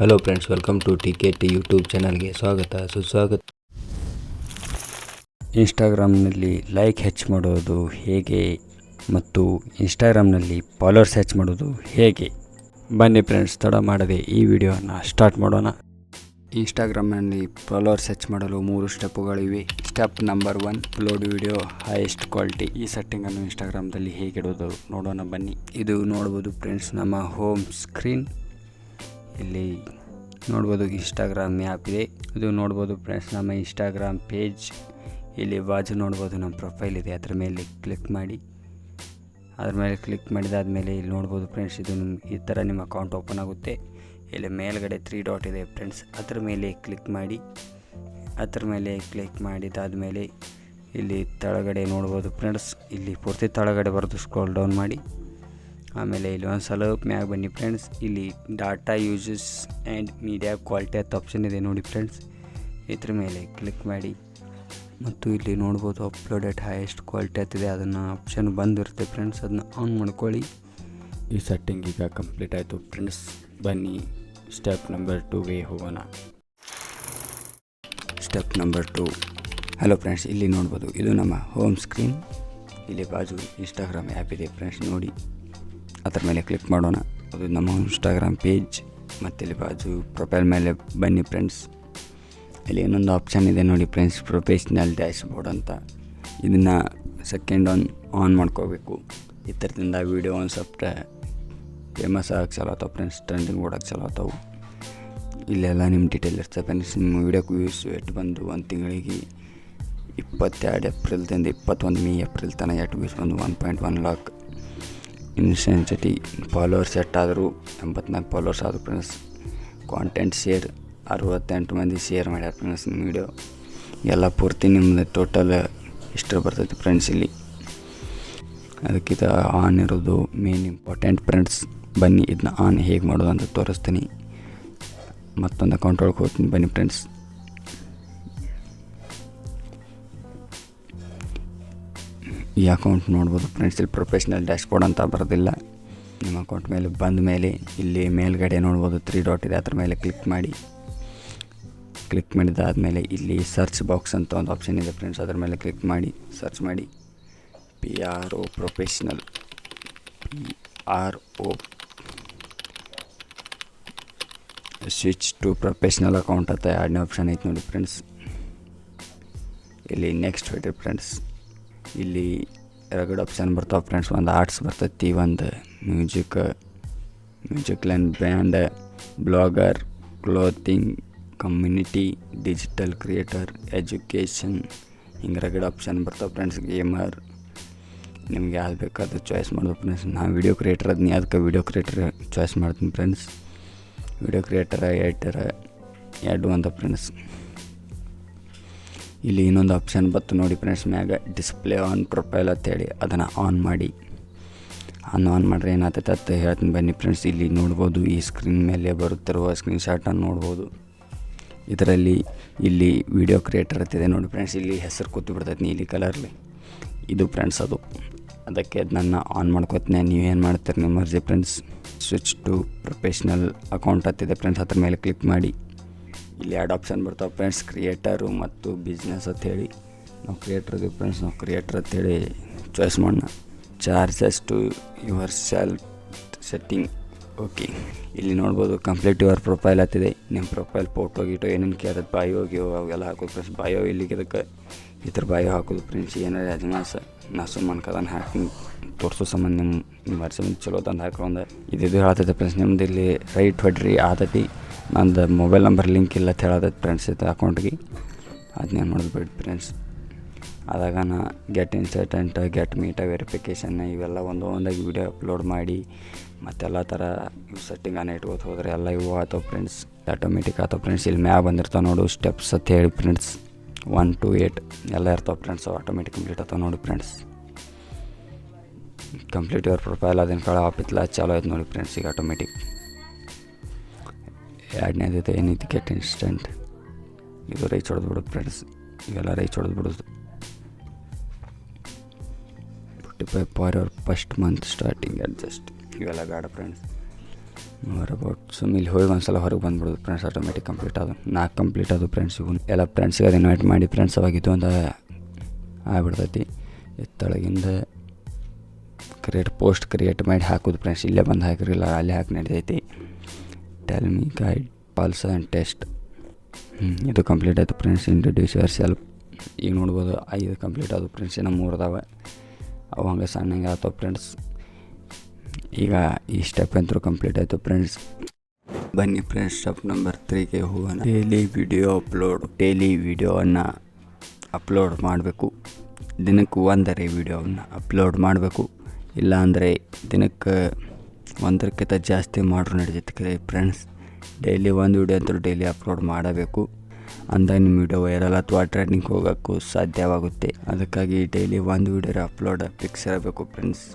Hello friends, welcome to TKT YouTube ಚಾನಲ್ಗೆ ಸುಸ್ವಾಗತ. ಇನ್ಸ್ಟಾಗ್ರಾಮ್ನಲ್ಲಿ like ಹೆಚ್ಚು ಮಾಡೋದು ಹೇಗೆ ಮತ್ತು ಇನ್ಸ್ಟಾಗ್ರಾಮ್ನಲ್ಲಿ ಫಾಲೋವರ್ಸ್ ಹೆಚ್ಚು ಮಾಡೋದು ಹೇಗೆ? ಬನ್ನಿ ಫ್ರೆಂಡ್ಸ್, ತಡ ಮಾಡದೆ ಈ ವಿಡಿಯೋನ ಸ್ಟಾರ್ಟ್ ಮಾಡೋಣ. ಇನ್ಸ್ಟಾಗ್ರಾಮ್ನಲ್ಲಿ ಫಾಲೋವರ್ಸ್ ಹೆಚ್ಚು ಮಾಡಲು 3 ಸ್ಟೆಪ್ಪುಗಳಿವೆ. Step number 1, upload video highest quality. ಈ ಸೆಟ್ಟಿಂಗನ್ನು ಇನ್ಸ್ಟಾಗ್ರಾಮ್ದಲ್ಲಿ ಹೇಗೆ ಇಡೋದು ನೋಡೋಣ ಬನ್ನಿ. ಇದು ನೋಡ್ಬೋದು ಫ್ರೆಂಡ್ಸ್, ನಮ್ಮ ಹೋಮ್ ಸ್ಕ್ರೀನ್. ಇಲ್ಲಿ ನೋಡ್ಬೋದು ಇನ್ಸ್ಟಾಗ್ರಾಮ್ ಆ್ಯಪ್ ಇದೆ. ಇದು ನೋಡ್ಬೋದು ಫ್ರೆಂಡ್ಸ್, ನಮ್ಮ ಇನ್ಸ್ಟಾಗ್ರಾಮ್ ಪೇಜ್. ಇಲ್ಲಿ ಬಾಜು ನೋಡ್ಬೋದು ನಮ್ಮ ಪ್ರೊಫೈಲ್ ಇದೆ, ಅದ್ರ ಮೇಲೆ ಕ್ಲಿಕ್ ಮಾಡಿ. ಅದ್ರ ಮೇಲೆ ಕ್ಲಿಕ್ ಮಾಡಿದಾದ್ಮೇಲೆ ಇಲ್ಲಿ ನೋಡ್ಬೋದು ಫ್ರೆಂಡ್ಸ್, ಇದು ಈ ಥರ ನಿಮ್ಮ ಅಕೌಂಟ್ ಓಪನ್ ಆಗುತ್ತೆ. ಇಲ್ಲಿ ಮೇಲ್ಗಡೆ 3 ಡಾಟ್ ಇದೆ ಫ್ರೆಂಡ್ಸ್, ಅದ್ರ ಮೇಲೆ ಕ್ಲಿಕ್ ಮಾಡಿ. ಅದ್ರ ಮೇಲೆ ಕ್ಲಿಕ್ ಮಾಡಿದಾದ್ಮೇಲೆ ಇಲ್ಲಿ ಕೆಳಗಡೆ ನೋಡ್ಬೋದು ಫ್ರೆಂಡ್ಸ್, ಇಲ್ಲಿ ಪೂರ್ತಿ ಕೆಳಗಡೆ ಬರೋದು ಸ್ಕ್ರೋಲ್ ಡೌನ್ ಮಾಡಿ. ಆಮೇಲೆ ಇಲ್ಲಿ ಒಂದು ಸ್ವಲ್ಪ ಮ್ಯಾಗ ಬನ್ನಿ ಫ್ರೆಂಡ್ಸ್. ಇಲ್ಲಿ data uses and media quality ಅಂತ ಆಪ್ಷನ್ ಇದೆ ನೋಡಿ ಫ್ರೆಂಡ್ಸ್, ಇದ್ರ ಮೇಲೆ ಕ್ಲಿಕ್ ಮಾಡಿ. ಮತ್ತು ಇಲ್ಲಿ ನೋಡ್ಬೋದು ಅಪ್ಲೋಡೆಡ್ ಹೈಯೆಸ್ಟ್ ಕ್ವಾಲಿಟಿ ಅಂತಿದೆ, ಅದನ್ನು ಆಪ್ಷನ್ ಬಂದಿರುತ್ತೆ ಫ್ರೆಂಡ್ಸ್, ಅದನ್ನ ಆನ್ ಮಾಡ್ಕೊಳ್ಳಿ. ಈ ಸೆಟ್ಟಿಂಗ್ ಈಗ ಕಂಪ್ಲೀಟ್ ಆಯಿತು ಫ್ರೆಂಡ್ಸ್. ಬನ್ನಿ ಸ್ಟೆಪ್ ನಂಬರ್ 2ಗೆ ಹೋಗೋಣ. Step number 2. ಹಲೋ ಫ್ರೆಂಡ್ಸ್, ಇಲ್ಲಿ ನೋಡ್ಬೋದು ಇದು ನಮ್ಮ ಹೋಮ್ ಸ್ಕ್ರೀನ್. ಇಲ್ಲಿ ಬಾಜು ಇನ್ಸ್ಟಾಗ್ರಾಮ್ ಆ್ಯಪ್ ಇದೆ ಫ್ರೆಂಡ್ಸ್, ನೋಡಿ ಅದರ ಮೇಲೆ ಕ್ಲಿಕ್ ಮಾಡೋಣ. ಅದು ನಮ್ಮ ಇನ್ಸ್ಟಾಗ್ರಾಮ್ ಪೇಜ್. ಮತ್ತು ಇಲ್ಲಿ ಬಾಜು ಪ್ರೊಫೈಲ್ ಮೇಲೆ ಬನ್ನಿ ಫ್ರೆಂಡ್ಸ್. ಇಲ್ಲಿ ಇನ್ನೊಂದು ಆಪ್ಷನ್ ಇದೆ ನೋಡಿ ಫ್ರೆಂಡ್ಸ್, ಪ್ರೊಫೆಷ್ನಲ್ ಡ್ಯಾಶ್ಬೋರ್ಡ್ ಅಂತ. ಇದನ್ನು ಸೆಕೆಂಡ್ ಆನ್ ಮಾಡ್ಕೋಬೇಕು. ಈ ಥರದಿಂದ ವೀಡಿಯೋ ಒಂದು ಸ್ವಲ್ಪ ಫೇಮಸ್ ಆಗಕ್ಕೆ ಚಲೋ ಆಗ್ತಾವೆ ಫ್ರೆಂಡ್ಸ್, ಟ್ರೆಂಡಿಂಗ್ ಓಡೋಕ್ಕೆ ಚಲೋ ಆಗ್ತಾವೆ. ಇಲ್ಲೆಲ್ಲ ನಿಮ್ಮ ಡೀಟೇಲ್ ಇರ್ತದೆ ಫ್ರೆಂಡ್ಸ್. ನಿಮ್ಮ ವೀಡಿಯೋಕ್ಕೆ ವ್ಯೂಸ್ ಎಟ್ಟು ಬಂದು ಒಂದು ತಿಂಗಳಿಗೆ 22 ಏಪ್ರಿಲ್ದಿಂದ 21 ಮೇ ಏಪ್ರಿಲ್ ತನಕ ಎಷ್ಟು ವ್ಯೂಸ್ ಬಂದು 1.1 ಲಾಕ್. ಇನ್ಸೆನ್ಸಿಟಿ ಫಾಲೋವರ್ಸ್ ಎಷ್ಟಾದರೂ 84 ಫಾಲೋವರ್ಸ್ ಆದರು ಫ್ರೆಂಡ್ಸ್. ಕಾಂಟೆಂಟ್ ಶೇರ್ 68 ಮಂದಿ ಶೇರ್ ಮಾಡ್ಯಾರ ಫ್ರೆಂಡ್ಸ್ ನಿಮ್ಮ ವೀಡಿಯೋ. ಎಲ್ಲ ಪೂರ್ತಿ ನಿಮ್ಮದು ಟೋಟಲ್ ಇಷ್ಟು ಬರ್ತೈತೆ ಫ್ರೆಂಡ್ಸ್ ಇಲ್ಲಿ. ಅದಕ್ಕಿಂತ ಆನ್ ಇರೋದು ಮೇನ್ ಇಂಪಾರ್ಟೆಂಟ್ ಫ್ರೆಂಡ್ಸ್. ಬನ್ನಿ ಇದನ್ನ ಆನ್ ಹೇಗೆ ಮಾಡೋದು ಅಂತ ತೋರಿಸ್ತೀನಿ. ಮತ್ತೊಂದು ಅಕೌಂಟ್ ಒಳಗೆ ಹೋಗ್ತೀನಿ ಬನ್ನಿ ಫ್ರೆಂಡ್ಸ್. ಈ ಅಕೌಂಟ್ ನೋಡ್ಬೋದು ಫ್ರೆಂಡ್ಸ್, ಇಲ್ಲಿ ಪ್ರೊಫೆಷ್ನಲ್ ಡ್ಯಾಶ್ಬೋರ್ಡ್ ಅಂತ ಬರೋದಿಲ್ಲ. ನಿಮ್ಮ ಅಕೌಂಟ್ ಮೇಲೆ ಬಂದ ಮೇಲೆ ಇಲ್ಲಿ ಮೇಲ್ಗಡೆ ನೋಡ್ಬೋದು 3 ಡಾಟ್ ಇದೆ, ಅದ್ರ ಮೇಲೆ ಕ್ಲಿಕ್ ಮಾಡಿ. ಕ್ಲಿಕ್ ಮಾಡಿದಾದಮೇಲೆ ಇಲ್ಲಿ ಸರ್ಚ್ ಬಾಕ್ಸ್ ಅಂತ ಒಂದು ಆಪ್ಷನ್ ಇದೆ ಫ್ರೆಂಡ್ಸ್, ಅದ್ರ ಮೇಲೆ ಕ್ಲಿಕ್ ಮಾಡಿ ಸರ್ಚ್ ಮಾಡಿ. PRO professional, PRO switch to professional account ಅಂತ 2ನೇ ಆಪ್ಷನ್ ಐತೆ ನೋಡಿ ಫ್ರೆಂಡ್ಸ್. ಇಲ್ಲಿ ನೆಕ್ಸ್ಟ್ ಹೊಯ್ರಿ ಫ್ರೆಂಡ್ಸ್. ಇಲ್ಲಿ 2 ಆಪ್ಷನ್ ಬರ್ತಾವೆ ಫ್ರೆಂಡ್ಸ್, ಒಂದು ಆರ್ಟ್ಸ್ ಬರ್ತೈತಿ, ಒಂದು music line band, blogger, clothing, community, digital creator, education, ಹಿಂಗೆ 2 ಆಪ್ಷನ್ ಬರ್ತಾವೆ ಫ್ರೆಂಡ್ಸ್. ಗೇಮರ್, ನಿಮ್ಗೆ ಯಾವ್ದು ಬೇಕಾದ್ರೆ ಚಾಯ್ಸ್ ಮಾಡೋದು ಫ್ರೆಂಡ್ಸ್. ನಾನು ವೀಡಿಯೋ ಕ್ರಿಯೇಟರ್ ಅದನ್ನ, ಅದಕ್ಕೆ ವೀಡಿಯೋ ಕ್ರಿಯೇಟರ್ ಚಾಯ್ಸ್ ಮಾಡ್ತೀನಿ ಫ್ರೆಂಡ್ಸ್. ವೀಡಿಯೋ ಕ್ರಿಯೇಟರ್, ಎಡಿಟರ್ 2 ಅಂತ ಫ್ರೆಂಡ್ಸ್. ಇಲ್ಲಿ ಇನ್ನೊಂದು ಆಪ್ಷನ್ ಬತ್ತು ನೋಡಿ ಫ್ರೆಂಡ್ಸ್ ಮ್ಯಾಗ, ಡಿಸ್ಪ್ಲೇ ಆನ್ ಪ್ರೊಫೈಲ್ ಅಂತೇಳಿ, ಅದನ್ನು ಆನ್ ಮಾಡಿ. ಆನ್ ಮಾಡಿದ್ರೆ ಏನಾಗ್ತೈತೆ ಅಂತ ಹೇಳ್ತೀನಿ ಬನ್ನಿ ಫ್ರೆಂಡ್ಸ್. ಇಲ್ಲಿ ನೋಡ್ಬೋದು ಈ ಸ್ಕ್ರೀನ್ ಮೇಲೆ ಬರುತ್ತಿರುವ ಸ್ಕ್ರೀನ್ಶಾಟನ್ನು ನೋಡ್ಬೋದು. ಇದರಲ್ಲಿ ಇಲ್ಲಿ ವೀಡಿಯೋ ಕ್ರಿಯೇಟರ್ ಅಂತಿದೆ ನೋಡಿ ಫ್ರೆಂಡ್ಸ್, ಇಲ್ಲಿ ಹೆಸರು ಕೂತು ಬಿಡ್ತೈತೆ ನೀಲಿ ಕಲರ್ಲಿ. ಇದು ಫ್ರೆಂಡ್ಸ್ ಅದು, ಅದಕ್ಕೆ ಅದನ್ನು ಆನ್ ಮಾಡ್ಕೋತೀನಿ. ನೀವೇನು ಮಾಡ್ತೀರಿ ನಿಮ್ಮ ಮರ್ಜಿ friends. Switch to professional account ಅಂತಿದೆ ಫ್ರೆಂಡ್ಸ್, ಅದ್ರ ಮೇಲೆ ಕ್ಲಿಕ್ ಮಾಡಿ. ಇಲ್ಲಿ 2 ಆಪ್ಷನ್ ಬರ್ತಾವೆ ಫ್ರೆಂಡ್ಸ್, ಕ್ರಿಯೇಟರು ಮತ್ತು ಬಿಸ್ನೆಸ್ ಅಂಥೇಳಿ. ನಾವು ಕ್ರಿಯೇಟರ್ ಇದೀವಿ ಫ್ರೆಂಡ್ಸ್, ನಾವು ಕ್ರಿಯೇಟರ್ ಅಂಥೇಳಿ ಚಾಯ್ಸ್ ಮಾಡೋಣ. Charges to yourself setting, okay. ಇಲ್ಲಿ ನೋಡ್ಬೋದು ಕಂಪ್ಲೀಟ್ ಯುವರ್ ಪ್ರೊಫೈಲ್ ಅಂತಿದೆ. ನಿಮ್ಮ ಪ್ರೊಫೈಲ್ ಫೋಟೋ ಗೀಟೋ ಏನೇನು ಕೇಳ್ತದೆ, ಬಾಯೋ ಗಿಯೋ ಅವೆಲ್ಲ ಹಾಕೋದು ಫ್ರೆಂಡ್ಸ್. ಬಾಯೋ ಇಲ್ಲಿಗೆ ಇದಕ್ಕೆ ಈ ಥರ ಬಾಯೋ ಹಾಕೋದು ಫ್ರೆಂಡ್ಸ್. ಏನಾರ ಅಜ್ಮಾಸ ನಾ ಸುಮ್ಮನೆ ಕದನ್ನು ಹಾಕಿ ತೋರಿಸೋ ಸಂಬಂಧ ನಿಮ್ಮ ವರ್ಷ ಚಲೋ ತಂದು ಹಾಕೊಂಡು ಇದು ಹೇಳತ್ತೈತೆ ಫ್ರೆಂಡ್ಸ್. ನಿಮ್ದು ಇಲ್ಲಿ ರೈಟ್ ಹೊಡ್ರಿ ಆತೈತಿ. ನಂದು ಮೊಬೈಲ್ ನಂಬರ್ ಲಿಂಕ್ ಇಲ್ಲ ಅಂತ ಹೇಳತ್ತೈತೆ ಫ್ರೆಂಡ್ಸ್ ಇದು ಅಕೌಂಟ್ಗೆ. ಅದನ್ನೇನು ಮಾಡೋದು ಬಿಡಿ ಫ್ರೆಂಡ್ಸ್. ಆದಾಗ ನಾ ಗೆಟ್ ಇನ್ಸೈಟೆಂಟ್, ಗೆಟ್ ಮೀಟ ವೆರಿಫಿಕೇಷನ್ ಇವೆಲ್ಲ ಒಂದಾಗಿ ವೀಡಿಯೋ ಅಪ್ಲೋಡ್ ಮಾಡಿ ಮತ್ತೆಲ್ಲ ಥರ ಸೆಟ್ಟಿಂಗನ್ನು ಇಟ್ಕೋತ ಹೋದರೆ ಎಲ್ಲ ಇವು ಆತವೆ ಫ್ರೆಂಡ್ಸ್, ಆಟೋಮೆಟಿಕ್ ಆತವೆ ಫ್ರೆಂಡ್ಸ್. ಇಲ್ಲಿ ಮ್ಯಾಗ ಬಂದಿರ್ತಾವೆ ನೋಡು ಸ್ಟೆಪ್ಸ್ ಅಂತ ಹೇಳಿ ಫ್ರೆಂಡ್ಸ್, 1 to 8 ಎಲ್ಲ ಇರ್ತಾವೆ ಫ್ರೆಂಡ್ಸ್. ಆಟೋಮೆಟಿಕ್ ಕಂಪ್ಲೀಟ್ ಆಗ್ತಾವೆ ನೋಡಿ ಫ್ರೆಂಡ್ಸ್. ಕಂಪ್ಲೀಟ್ ಯುವರ್ ಪ್ರೊಫೈಲ್ ಅದನ್ನ ಕಳೆ ಆಪಿತ್ಲ ಚಾಲೋ ಆಯ್ತು ನೋಡಿ ಫ್ರೆಂಡ್ಸ್ ಈಗ ಆಟೋಮೆಟಿಕ್. 2ನೇದು ಏನೈತಿ ಗೆಟ್ ಇನ್ಸ್ಟೆಂಟ್, ಇದು ರೈಚ್ ಹೊಡೆದು ಬಿಡೋದು ಫ್ರೆಂಡ್ಸ್. ಇವೆಲ್ಲ ರೈಚ್ ಹೊಡೆದು ಬಿಡೋದು. 45 for your first month starting adjust, ಇವೆಲ್ಲ ಬೇಡ ಫ್ರೆಂಡ್ಸ್. ಅಬೌಟ್ ಇಲ್ಲಿ ಹೋಗಿ ಒಂದ್ಸಲ ಹೊರಗೆ ಬಂದ್ಬಿಡೋದು ಫ್ರೆಂಡ್ಸ್. ಆಟೋಮೆಟಿಕ್ ಕಂಪ್ಲೀಟ್ ಅದು 4 ಕಂಪ್ಲೀಟ್ ಅದು ಫ್ರೆಂಡ್ಸ್. ಇವು ಎಲ್ಲ ಫ್ರೆಂಡ್ಸಿಗೆ ಅದು ಇನ್ವೈಟ್ ಮಾಡಿ ಫ್ರೆಂಡ್ಸ್ ಅವಾಗಿದ್ದು ಒಂದು ಆಗ್ಬಿಡ್ತೈತಿ. ಕೆಳಗಿಂದ ಪೋಸ್ಟ್ ಕ್ರಿಯೇಟ್ ಮಾಡಿ ಹಾಕೋದು ಫ್ರೆಂಡ್ಸ್. ಇಲ್ಲೇ ಬಂದು ಹಾಕಿರಲಿಲ್ಲ, ಅಲ್ಲೇ ಹಾಕಿ ನಡಿತೈತಿ. Tell me guide pals and test. ಇದು ಕಂಪ್ಲೀಟ್ ಆಯಿತು ಫ್ರೆಂಡ್ಸ್. Introduce yourself. ಈಗ ನೋಡ್ಬೋದು 5 ಕಂಪ್ಲೀಟ್ ಆದವು ಫ್ರೆಂಡ್ಸ್. ಇನ್ನೂ 3 ಅದಾವೆ. ಅವು ಹಂಗೆ ಸಣ್ಣಂಗೆ ಆಗ್ತಾವೆ ಫ್ರೆಂಡ್ಸ್. ಈಗ ಈ ಸ್ಟೆಪ್ ಅಂತೂ ಕಂಪ್ಲೀಟ್ ಆಯಿತು ಫ್ರೆಂಡ್ಸ್. ಬನ್ನಿ ಫ್ರೆಂಡ್ಸ್, ಸ್ಟೆಪ್ ನಂಬರ್ 3ಗೆ ಹೋಗೋಣ. ಡೈಲಿ ವಿಡಿಯೋವನ್ನು ಅಪ್ಲೋಡ್ ಮಾಡಬೇಕು. ದಿನಕ್ಕೆ 1 ವಿಡಿಯೋವನ್ನು ಅಪ್ಲೋಡ್ ಮಾಡಬೇಕು. ಇಲ್ಲಾಂದರೆ ದಿನಕ್ಕೆ 1ಕ್ಕಿಂತ ಜಾಸ್ತಿ ಮಾಡ್ರೂ ನಡೀತೈತೆ ಫ್ರೆಂಡ್ಸ್. ಡೈಲಿ 1 ವಿಡಿಯೋ ಅಂತೂ ಡೈಲಿ ಅಪ್ಲೋಡ್ ಮಾಡಬೇಕು. ಅಂದಾಗ ನಿಮ್ಮ ವಿಡಿಯೋ ವೈರಲ್ ಅಥವಾ ಟ್ರೆಂಡಿಂಗ್ ಹೋಗೋಕ್ಕೂ ಸಾಧ್ಯವಾಗುತ್ತೆ. ಅದಕ್ಕಾಗಿ ಡೈಲಿ 1 ವಿಡಿಯೋ ಅಪ್ಲೋಡ್ ಫಿಕ್ಸ್ ಇರಬೇಕು ಫ್ರೆಂಡ್ಸ್.